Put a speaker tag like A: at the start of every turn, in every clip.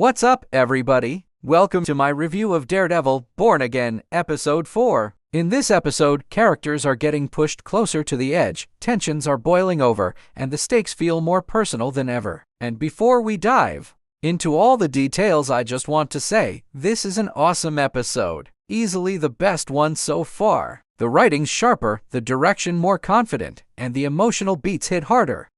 A: What's up, everybody? Welcome to my review of Daredevil, Born Again, Episode 4. In this episode, characters are getting pushed closer to the edge, tensions are boiling over, and the stakes feel more personal than ever. And before we dive into all the details, I just want to say, this is an awesome episode. Easily the best one so far. The writing's sharper, the direction more confident, and the emotional beats hit harder.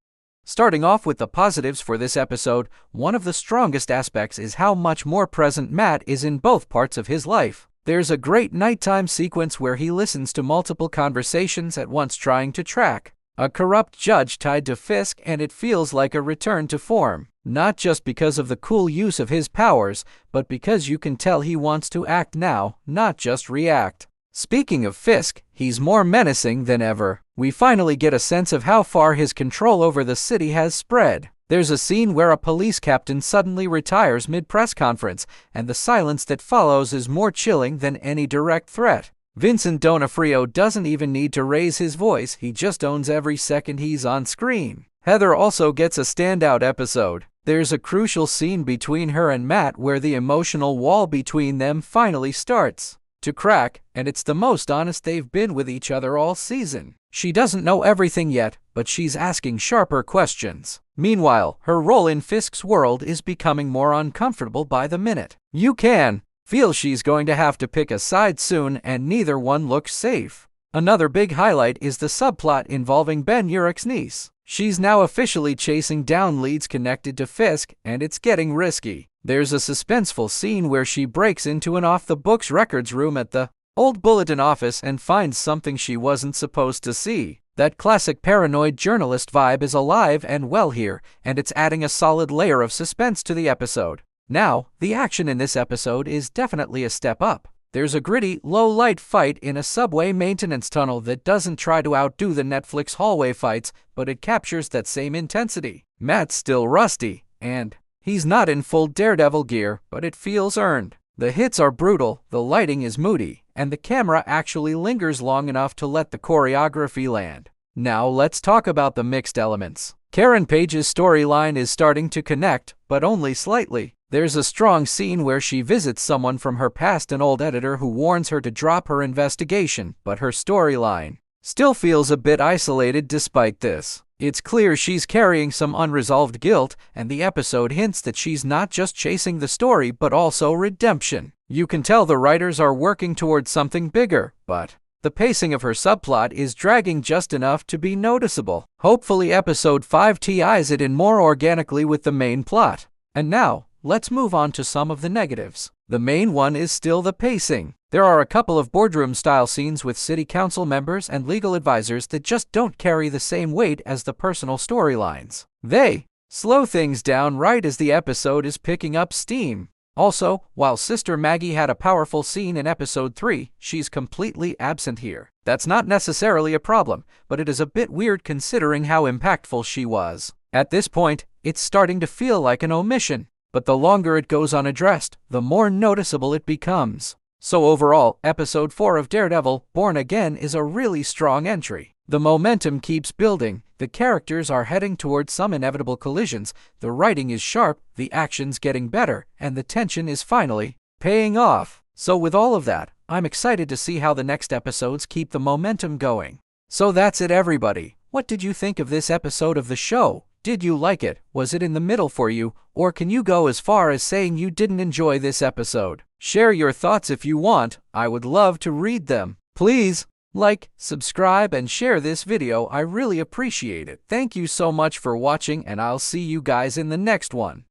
A: Starting off with the positives for this episode, one of the strongest aspects is how much more present Matt is in both parts of his life. There's a great nighttime sequence where he listens to multiple conversations at once, trying to track a corrupt judge tied to Fisk, and it feels like a return to form. Not just because of the cool use of his powers, but because you can tell he wants to act now, not just react. Speaking of Fisk, he's more menacing than ever. We finally get a sense of how far his control over the city has spread. There's a scene where a police captain suddenly retires mid-press conference, and the silence that follows is more chilling than any direct threat. Vincent D'Onofrio doesn't even need to raise his voice, he just owns every second he's on screen. Heather also gets a standout episode. There's a crucial scene between her and Matt where the emotional wall between them finally starts to crack, and it's the most honest they've been with each other all season. She doesn't know everything yet, but she's asking sharper questions. Meanwhile, her role in Fisk's world is becoming more uncomfortable by the minute. You can feel she's going to have to pick a side soon, and neither one looks safe. Another big highlight is the subplot involving Ben Urich's niece. She's now officially chasing down leads connected to Fisk, and it's getting risky. There's a suspenseful scene where she breaks into an off-the-books records room at the old Bulletin office and finds something she wasn't supposed to see. That classic paranoid journalist vibe is alive and well here, and it's adding a solid layer of suspense to the episode. Now, the action in this episode is definitely a step up. There's a gritty, low-light fight in a subway maintenance tunnel that doesn't try to outdo the Netflix hallway fights, but it captures that same intensity. Matt's still rusty, and he's not in full Daredevil gear, but it feels earned. The hits are brutal, the lighting is moody, and the camera actually lingers long enough to let the choreography land. Now let's talk about the mixed elements. Karen Page's storyline is starting to connect, but only slightly. There's a strong scene where she visits someone from her past, an old editor who warns her to drop her investigation, but her storyline still feels a bit isolated despite this. It's clear she's carrying some unresolved guilt, and the episode hints that she's not just chasing the story but also redemption. You can tell the writers are working towards something bigger, but the pacing of her subplot is dragging just enough to be noticeable. Hopefully episode 5 ties it in more organically with the main plot. And now, let's move on to some of the negatives. The main one is still the pacing. There are a couple of boardroom-style scenes with city council members and legal advisors that just don't carry the same weight as the personal storylines. They slow things down right as the episode is picking up steam. Also, while Sister Maggie had a powerful scene in episode 3, she's completely absent here. That's not necessarily a problem, but it is a bit weird considering how impactful she was. At this point, it's starting to feel like an omission. But the longer it goes unaddressed, the more noticeable it becomes. So overall, episode 4 of Daredevil, Born Again is a really strong entry. The momentum keeps building, the characters are heading towards some inevitable collisions, the writing is sharp, the action's getting better, and the tension is finally paying off. So with all of that, I'm excited to see how the next episodes keep the momentum going. So that's it, everybody. What did you think of this episode of the show? Did you like it? Was it in the middle for you? Or can you go as far as saying you didn't enjoy this episode? Share your thoughts if you want. I would love to read them. Please like, subscribe, and share this video. I really appreciate it. Thank you so much for watching, and I'll see you guys in the next one.